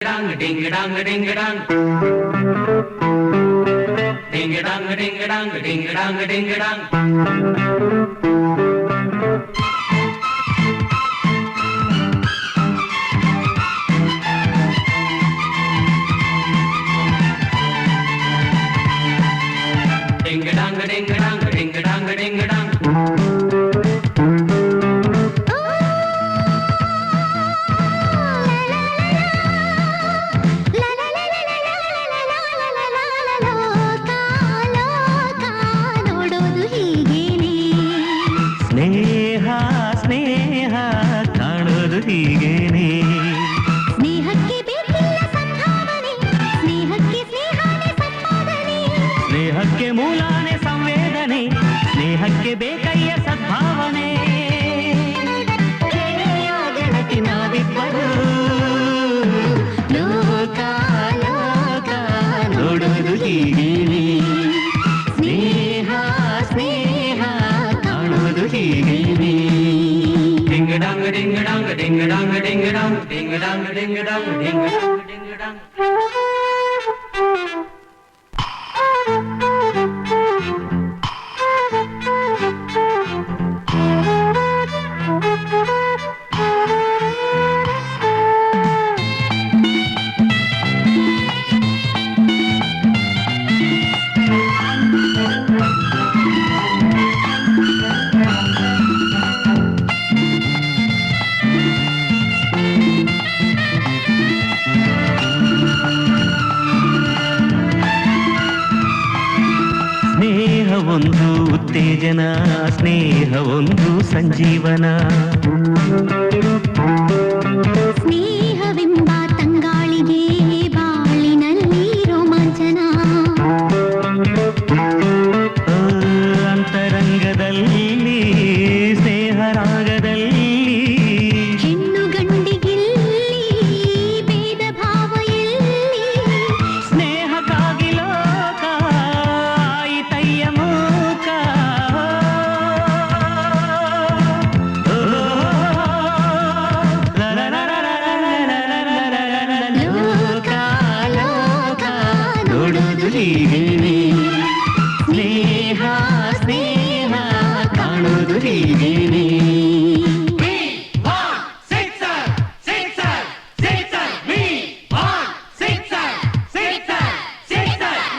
ding dang ding dang ding dang ding dang ding dang ding dang ding dang ding dang ding dang ding dang ಸ್ನೇಹ ಸ್ನೇಹ ಕಾಣೋದು ಹೀಗೇನೆ ಸ್ನೇಹಕ್ಕೆ ಬೇಕಿಲ್ಲ ಸಂಭಾವನೆ ಸ್ನೇಹಕ್ಕೆ ಸ್ನೇಹನೇ ಸಂಪಾದನೆ ಸ್ನೇಹಕ್ಕೆ ಮೂಲಾನೆ ಸಂವೇದನೆ ಸ್ನೇಹಕ್ಕೆ ಬೇಕಯ್ಯ ಸದ್ಭಾವನೆ ಗೆಳೆಯ ಗೆಳತಿ ನಾವಿಬ್ಬರು ಲೋಕ ಲೋಕ ನೋಡೋದು ಹೀಗೇನೆ ಸ್ನೇಹ ಸ್ನೇಹ ಕಾಣೋದು ಹೀಗೇನೆ ding dang ding dang ding dang ding dang ding dang ding dang ding dang ding dang ಸ್ನೇಹ ಒಂದು ಉತ್ತೇಜನ ಸ್ನೇಹ ಒಂದು ಸಂಜೀವನ ಸ್ನೇಹವೆಂಬ ತಂಗಾಳಿಗೆ ಬಾಳಿನಲ್ಲಿ ರೋಮಾಂಚನ ಅಂತರಂಗದಲ್ಲಿ ಸ್ನೇಹ ರಾಗದಲ್ಲಿ ಹೆಣ್ಣು ಗಂಡಿಗಿಲ್ಲಿ ಭೇದ ಭಾವ ಎಲ್ಲಿ ಸ್ನೇಹಕ್ಕಾಗಿ ಲೋಕ ಆಯಿತಯ್ಯ ಮೂಕ ಲೋಕ ಲೋಕ ನೋಡೋದು ಹೀಗೇನೆ ಸ್ನೇಹ ಸ್ನೇಹ ಕಾಣೋದು ಹೀಗೇನೆ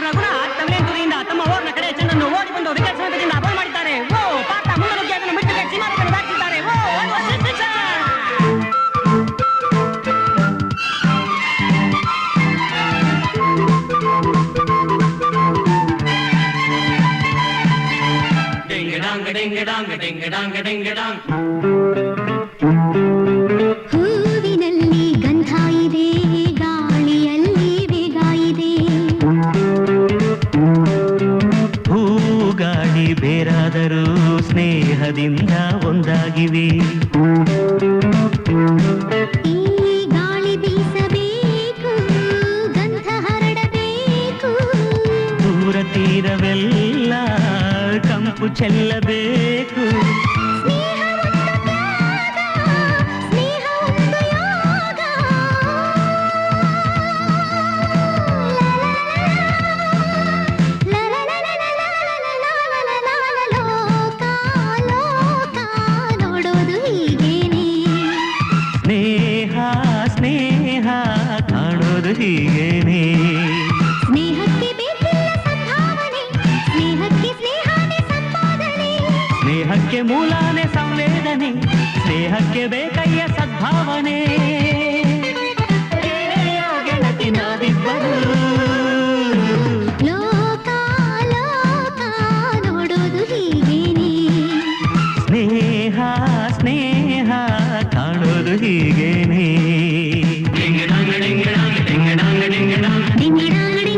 ರಘುನಾಥ್ ತಮಿಳುನಾಡಿನಿಂದ ತಮ್ಮ ಓರ್ನ ಕಡೆ ಚೆಂಡನ್ನು ಓಡಿ ಬಂದು ವಿಕೆಟ್ ಸಮೇತದಿಂದ ಬೌಲ್ ಮಾಡಿದ್ದಾರೆ. ಓ ಪಾತ ಮುಂದಕ್ಕೆ ಅದನ್ನು ಬಿಟ್ಟು ಸೀಮಾರೆಯನ್ನು ದಾಟಿದ್ದಾರೆ. ಓ ಒಂದು sixer. ding dang ding dang ding dang ding dang ಹೂವಿನಲ್ಲಿ ಗಂಧ ಇದೆ ಗಾಳಿಯಲ್ಲಿ ವೇಗ ಇದೆ ಹೂಗಾಡಿ ಬೇರಾದರೂ ಸ್ನೇಹದಿಂದ ಒಂದಾಗಿವೆ ಈ ಗಾಳಿ ಬೀಸಬೇಕು ಗಂಧ ಹರಡಬೇಕು ದೂರ ತೀರವೆಲ್ಲ ಕಂಪು ಚೆಲ್ಲಬೇಕು ಸ್ನೇಹ ಒಂದು ಯೋಗ ಲೋಕ ಲೋಕ ನೋಡೋದು ಹೀಗೇನೆ ಸ್ನೇಹ ಸ್ನೇಹ ಕಾಣೋದು ಹೀಗೇನೆ ಸ್ನೇಹಕ್ಕೆ ಬೇಕಿಲ್ಲ ಸಂಭಾವನೆ ಸ್ನೇಹಕ್ಕೆ ಸ್ನೇಹನೇ ಸಂಪಾದನೆ ಸ್ನೇಹಕ್ಕೆ ಮೂಲಾನೆ ಸಂವೇದನೆ ಸ್ನೇಹಕ್ಕೆ ಬೇಕಯ್ಯ ಸದ್ಭಾವನೆ ಗೆಳೆಯ ಗೆಳತಿ ನಾವಿಬ್ಬರು ಲೋಕ ಲೋಕ ನೋಡೋದು ಹೀಗೇನೆ ಸ್ನೇಹ ಸ್ನೇಹ ಕಾಣೋದು ಹೀಗೆ